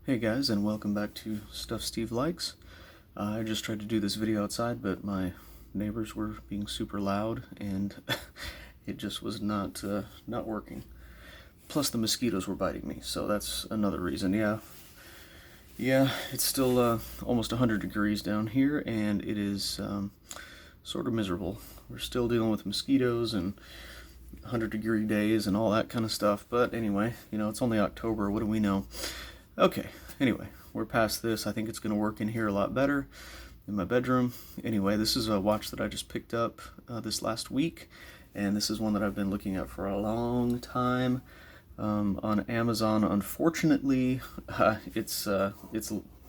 Hey guys, and welcome back to Stuff Steve Likes. I just tried to do this video outside, but my neighbors were being super loud, and it just was not working. Plus, the mosquitoes were biting me, so that's another reason. Yeah, it's still almost 100 degrees down here, and it is sort of miserable. We're still dealing with mosquitoes and 100-degree days and all that kind of stuff. But anyway, it's only October. What do we know? Okay, anyway, we're past this. I think it's going to work in here a lot better in my bedroom. Anyway, this is a watch that I just picked up this last week, and this is one that I've been looking at for a long time on Amazon. Unfortunately, it's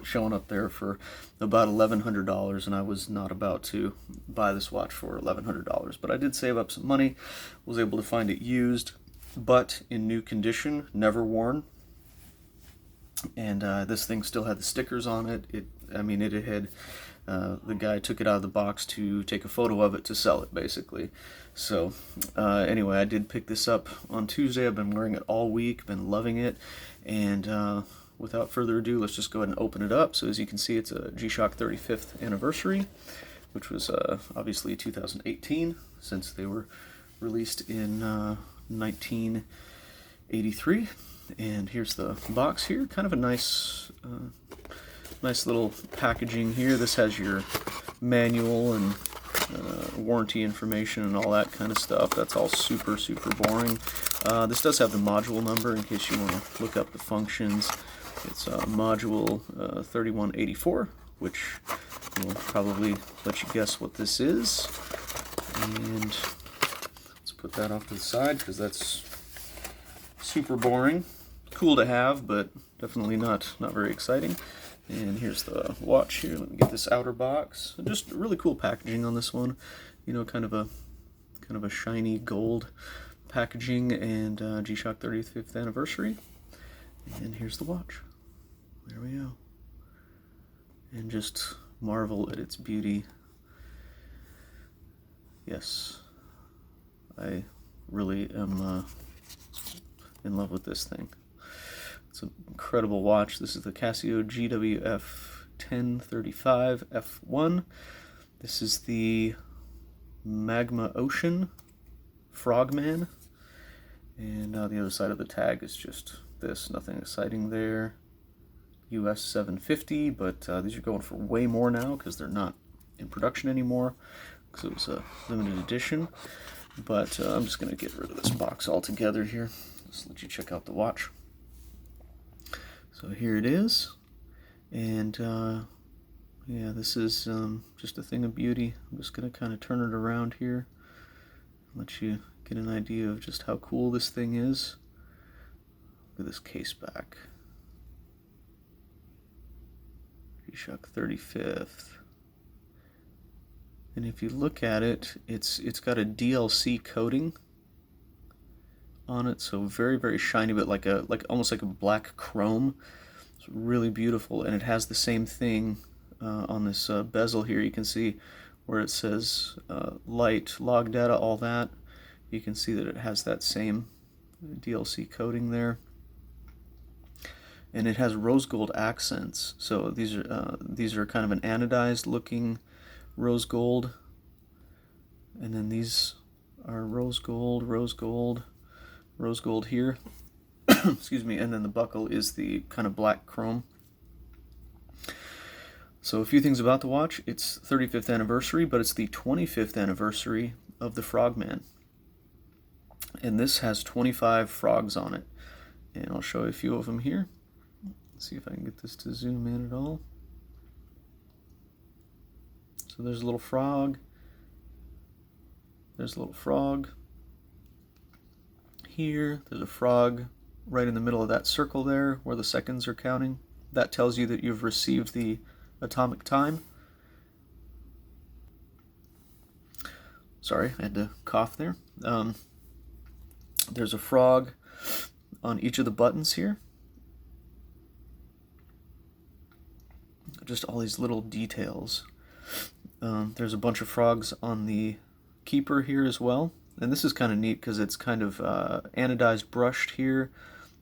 showing up there for about $1,100, and I was not about to buy this watch for $1,100, but I did save up some money, was able to find it used, but in new condition, never worn. And this thing still had the stickers on it. It had, the guy took it out of the box to take a photo of it to sell it, basically. So anyway, I did pick this up on Tuesday. I've been wearing it all week, been loving it. And without further ado, let's just go ahead and open it up. So as you can see, it's a G-Shock 35th anniversary, which was obviously 2018, since they were released in 1983. And here's the box here. Kind of a nice little packaging here. This has your manual and warranty information and all that kind of stuff. That's all super boring. This does have the module number in case you want to look up the functions. It's module 3184, which will probably let you guess what this is. And let's put that off to the side because that's super boring. Cool to have, but definitely not very exciting. And here's the watch here. Let me get this outer box. Just really cool packaging on this one. Kind of a shiny gold packaging, and G-Shock 35th anniversary. And here's the watch. There we go. And just marvel at its beauty. Yes, I really am in love with this thing. It's an incredible watch. This is the Casio GWF-1035 F1. This is the Magma Ocean Frogman. And the other side of the tag is just this. Nothing exciting there. US 750, but these are going for way more now because they're not in production anymore, because it was a limited edition. But I'm just going to get rid of this box altogether here. Just let you check out the watch. So here it is, and yeah, this is just a thing of beauty. I'm just going to kind of turn it around here, let you get an idea of just how cool this thing is. Look at this case back. G-Shock 35th. And if you look at it, it's got a DLC coating on it, so very shiny, but almost like a black chrome. It's really beautiful, and it has the same thing on this bezel here. You can see where it says light, log data, all that. You can see that it has that same DLC coating there, and it has rose gold accents. So these are kind of an anodized looking rose gold, and then these are rose gold here. Excuse me. And then the buckle is the kind of black chrome. So a few things about the watch. It's 35th anniversary, but it's the 25th anniversary of the Frogman, and this has 25 frogs on it, and I'll show you a few of them here. Let's see if I can get this to zoom in at all. So there's a little frog. There's a little frog here. There's a frog right in the middle of that circle there where the seconds are counting. That tells you that you've received the atomic time. Sorry, I had to cough there. There's a frog on each of the buttons here. Just all these little details. There's a bunch of frogs on the keeper here as well. And this is kind of neat because it's kind of anodized brushed here,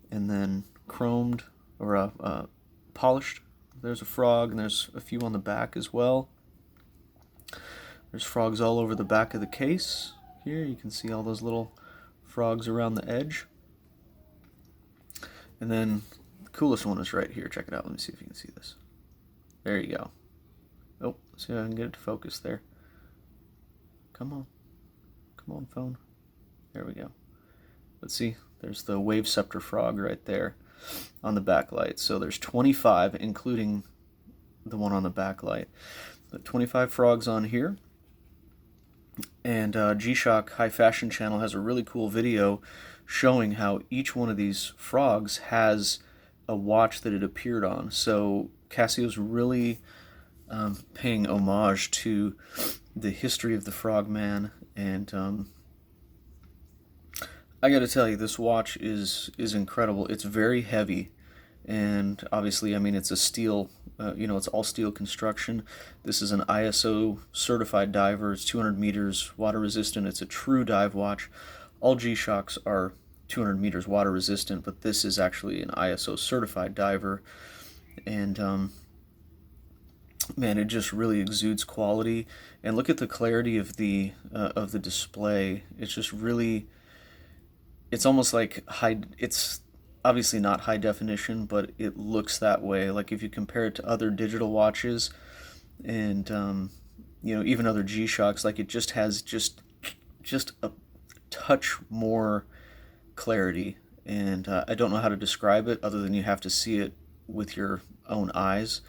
and then chromed, or polished. There's a frog, and there's a few on the back as well. There's frogs all over the back of the case. Here you can see all those little frogs around the edge. And then the coolest one is right here. Check it out. Let me see if you can see this. There you go. Oh, see if I can get it to focus there. Come on. Come on, phone. There we go. Let's see. There's the wave scepter frog right there on the backlight. So there's 25, including the one on the backlight. 25 frogs on here. And G-Shock High Fashion Channel has a really cool video showing how each one of these frogs has a watch that it appeared on. So Casio's really paying homage to the history of the Frogman, and I gotta tell you, this watch is incredible. It's very heavy, and obviously, I mean, it's a steel, it's all steel construction. This is an ISO certified diver. It's 200 meters water resistant. It's a true dive watch. All G-Shocks are 200 meters water resistant, but this is actually an ISO certified diver, and man, it just really exudes quality. And look at the clarity of the display. It's just really, it's almost like it's obviously not high definition, but it looks that way. Like if you compare it to other digital watches, and even other G-Shocks, like it just has just a touch more clarity. And I don't know how to describe it other than you have to see it with your own eyes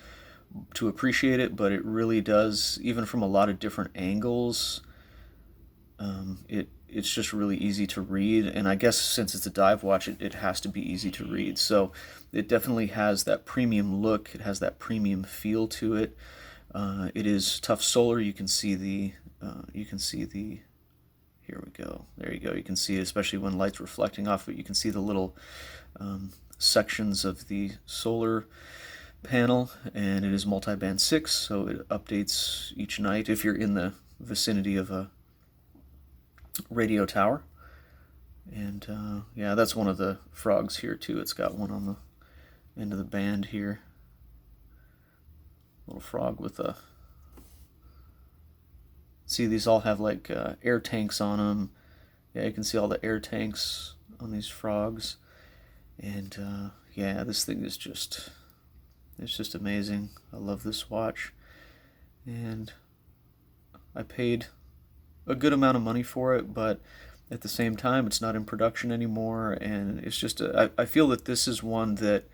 to appreciate it, but it really does, even from a lot of different angles. It's just really easy to read, and I guess since it's a dive watch, it has to be easy to read. So it definitely has that premium look. It has that premium feel to it. It is tough solar. You can see the here we go. There you go. You can see it, especially when light's reflecting off it. You can see the little sections of the solar panel, and it is multi-band 6, so it updates each night if you're in the vicinity of a radio tower. And yeah, that's one of the frogs here too. It's got one on the end of the band here. Little frog with a, see, these all have like air tanks on them. Yeah, you can see all the air tanks on these frogs. And yeah, this thing is just, it's just amazing. I love this watch, and I paid a good amount of money for it, but at the same time, it's not in production anymore, and it's just I feel that this is one that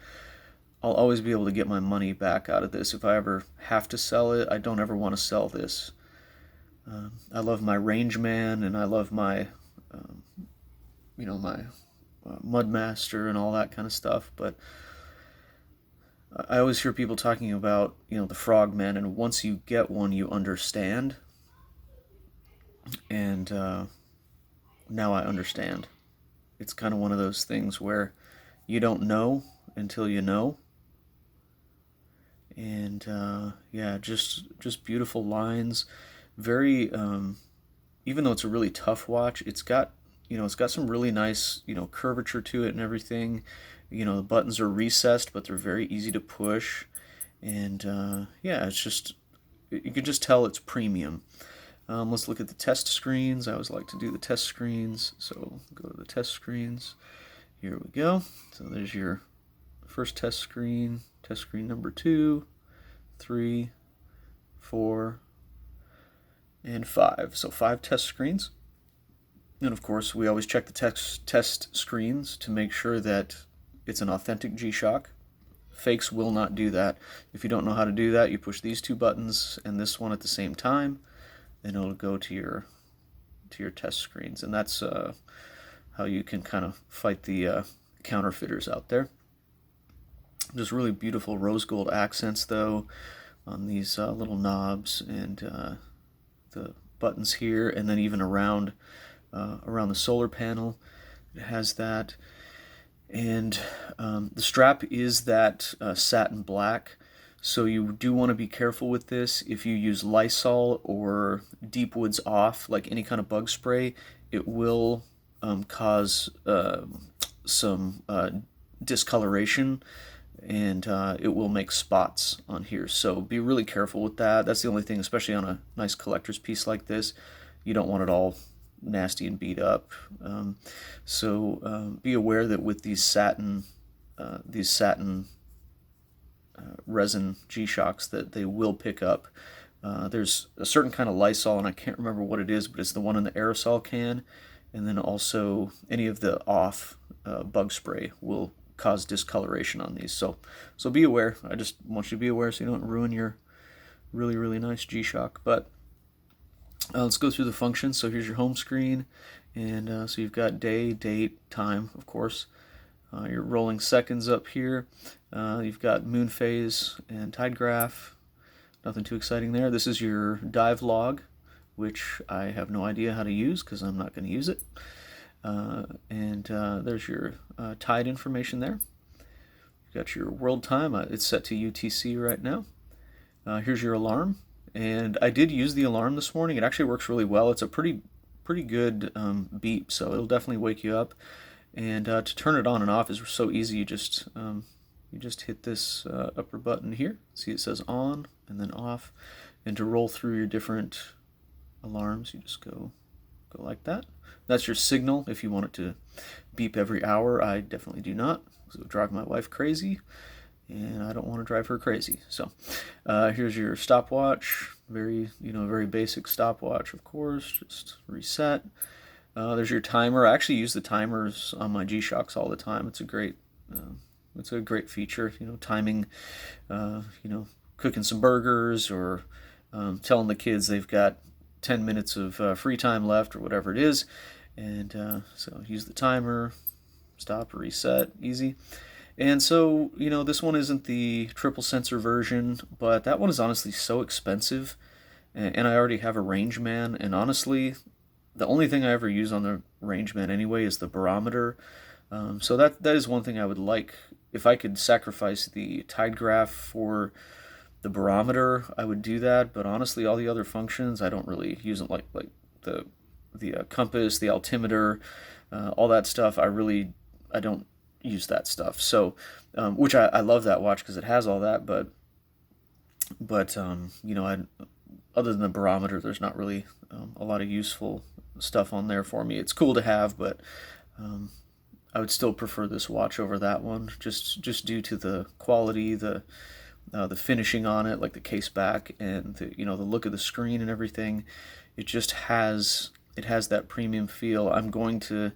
I'll always be able to get my money back out of this. If I ever have to sell it, I don't ever want to sell this. I love my Rangeman, and I love my my Mudmaster and all that kind of stuff, but I always hear people talking about, the Frogman, and once you get one, you understand. And now I understand. It's kind of one of those things where you don't know until you know. And yeah, just beautiful lines. Very, even though it's a really tough watch, it's got some really nice, curvature to it and everything. The buttons are recessed, but they're very easy to push. And yeah, it's just, you can just tell it's premium. Let's look at the test screens. I always like to do the test screens. So go to the test screens. Here we go. So there's your first test screen number 2, 3, 4, and 5. So 5 test screens. And of course, we always check the test screens to make sure that it's an authentic G-Shock. Fakes will not do that. If you don't know how to do that, you push these 2 buttons and this one at the same time, then it'll go to your test screens. And that's how you can kind of fight the counterfeiters out there. Just really beautiful rose gold accents, though, on these little knobs and the buttons here, and then even around the solar panel, it has that. And the strap is that satin black, so you do want to be careful with this. If you use Lysol or Deep Woods Off, like any kind of bug spray, it will cause some discoloration and it will make spots on here. So be really careful with that. That's the only thing, especially on a nice collector's piece like this. You don't want it all nasty and beat up. Be aware that with these satin resin G-Shocks that they will pick up. There's a certain kind of Lysol, and I can't remember what it is, but it's the one in the aerosol can, and then also any of the off bug spray will cause discoloration on these. So be aware. I just want you to be aware so you don't ruin your really, really nice G-Shock. But let's go through the functions. So here's your home screen, and so you've got day, date, time, of course. Your rolling seconds up here. You've got moon phase and tide graph. Nothing too exciting there. This is your dive log, which I have no idea how to use because I'm not going to use it. There's your tide information there. You've got your world time. It's set to UTC right now. Here's your alarm. And I did use the alarm this morning. It actually works really well. It's a pretty good beep, so it'll definitely wake you up. And to turn it on and off is so easy. You just hit this upper button here. See, it says on and then off. And to roll through your different alarms, you just go like that. That's your signal if you want it to beep every hour. I definitely do not, because it would drive my wife crazy, and I don't want to drive her crazy. So here's your stopwatch. Very basic stopwatch, of course. Just reset. There's your timer. I actually use the timers on my G-Shocks all the time. It's a great feature. Timing. Cooking some burgers or telling the kids they've got 10 minutes of free time left or whatever it is. And so use the timer, stop, reset, easy. And so, this one isn't the triple sensor version, but that one is honestly so expensive. And I already have a Rangeman, and honestly, the only thing I ever use on the Rangeman anyway is the barometer. So that is one thing I would like. If I could sacrifice the tide graph for the barometer, I would do that. But honestly, all the other functions, I don't really use them, like the compass, the altimeter, all that stuff. I don't use that stuff. So, which I love that watch because it has all that. But other than the barometer, there's not really a lot of useful stuff on there for me. It's cool to have, but I would still prefer this watch over that one, just due to the quality, the finishing on it, like the case back and the look of the screen and everything. It has that premium feel. I'm going to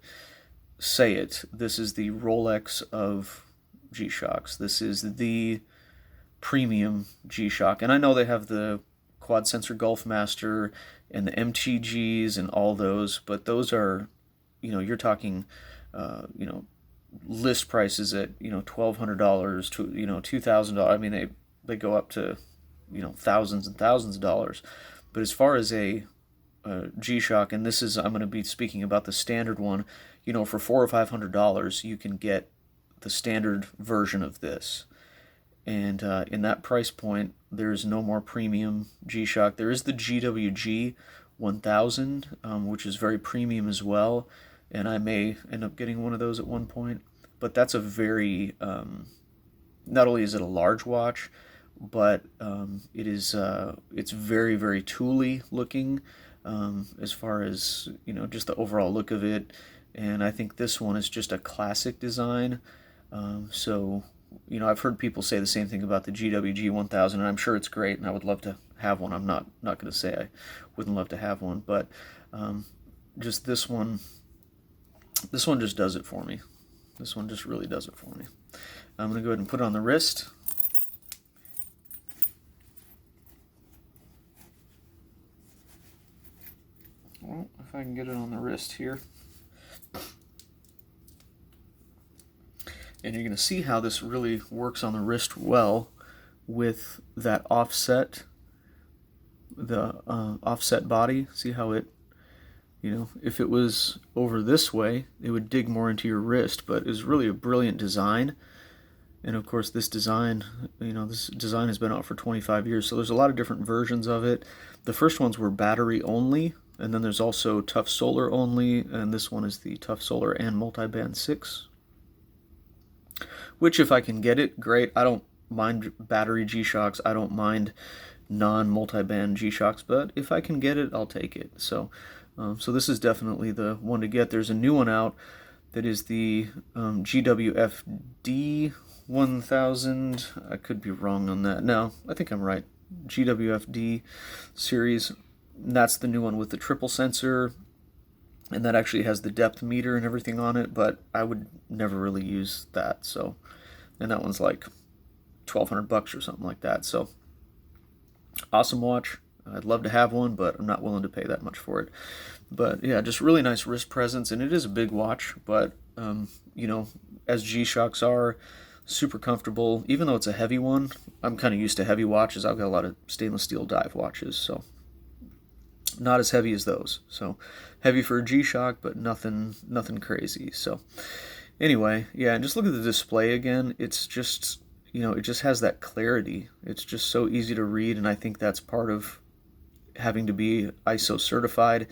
say it. This is the Rolex of G-Shocks. This is the premium G-Shock, and I know they have the quad sensor Golfmaster and the MTGs and all those, but those are, you're talking, list prices at $1,200 to $2,000. I mean, they go up to thousands and thousands of dollars. But as far as a G-Shock, and I'm going to be speaking about the standard one, for $400 or $500 you can get the standard version of this. And in that price point, there's no more premium G-Shock. There is the GWF-1035, which is very premium as well, and I may end up getting one of those at one point. But that's a very, not only is it a large watch, but it's very, very tooly looking, as far as just the overall look of it. And I think this one is just a classic design. I've heard people say the same thing about the GWG-1000, and I'm sure it's great, and I would love to have one. I'm not going to say I wouldn't love to have one, but just this one just does it for me. This one just really does it for me. I'm going to go ahead and put it on the wrist. Well, if I can get it on the wrist here. And you're going to see how this really works on the wrist well with that offset, the offset body. See how it, if it was over this way, it would dig more into your wrist, but it's really a brilliant design. And of course, this design has been out for 25 years, so there's a lot of different versions of it. The first ones were battery only, and then there's also tough solar only, and this one is the tough solar and multiband 6. which if I can get it, great. I don't mind battery G-Shocks. I don't mind non-multi-band G-Shocks, but if I can get it, I'll take it. So this is definitely the one to get. There's a new one out that is the GWF-1035. I could be wrong on that. No, I think I'm right. GWF-1035 series. And that's the new one with the triple sensor, and that actually has the depth meter and everything on it, but I would never really use that. So, and that one's like $1,200 or something like that. So, awesome watch. I'd love to have one, but I'm not willing to pay that much for it. But yeah, just really nice wrist presence, and it is a big watch, but you know, as G-Shocks are, super comfortable. Even though it's a heavy one, I'm kind of used to heavy watches. I've got a lot of stainless steel dive watches, so not as heavy as those. So heavy for a G-Shock, but nothing crazy. So anyway, yeah, and just look at the display again. It's just, you know, it just has that clarity. It's just so easy to read, and I think that's part of having to be ISO certified.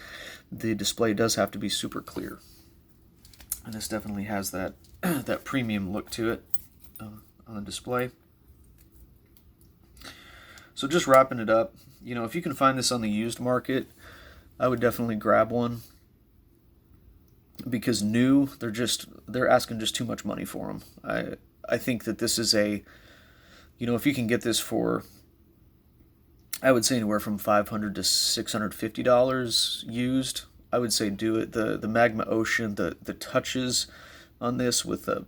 The display does have to be super clear, and this definitely has that that premium look to it on the display. So just wrapping it up, you know, if you can find this on the used market, I would definitely grab one, because new, they're asking just too much money for them. I think that this is a, you know, if you can get this for, I would say anywhere from $500 to $650 used, I would say do it. The Magma Ocean, the touches on this with the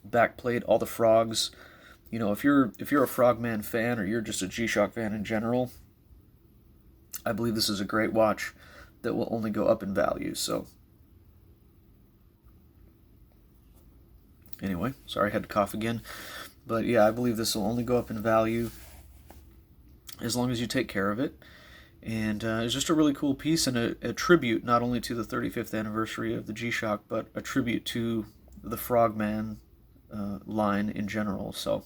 backplate, all the frogs. You know, if you're a Frogman fan, or you're just a G-Shock fan in general, I believe this is a great watch that will only go up in value. So anyway, sorry, I had to cough again. But yeah, I believe this will only go up in value as long as you take care of it. And it's just a really cool piece, and a tribute not only to the 35th anniversary of the G-Shock, but a tribute to the Frogman line in general. So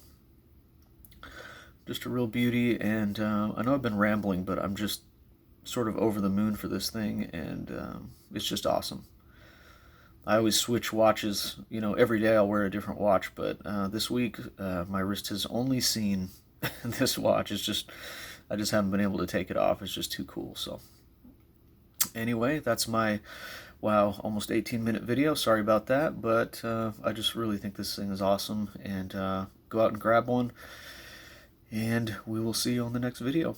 just a real beauty, and I know I've been rambling, but I'm just sort of over the moon for this thing, and it's just awesome. I always switch watches, you know, every day I'll wear a different watch, but this week my wrist has only seen this watch. It's just, I just haven't been able to take it off. It's just too cool. So anyway, that's my, wow, almost 18-minute video. Sorry about that, but I just really think this thing is awesome, and go out and grab one, and we will see you on the next video.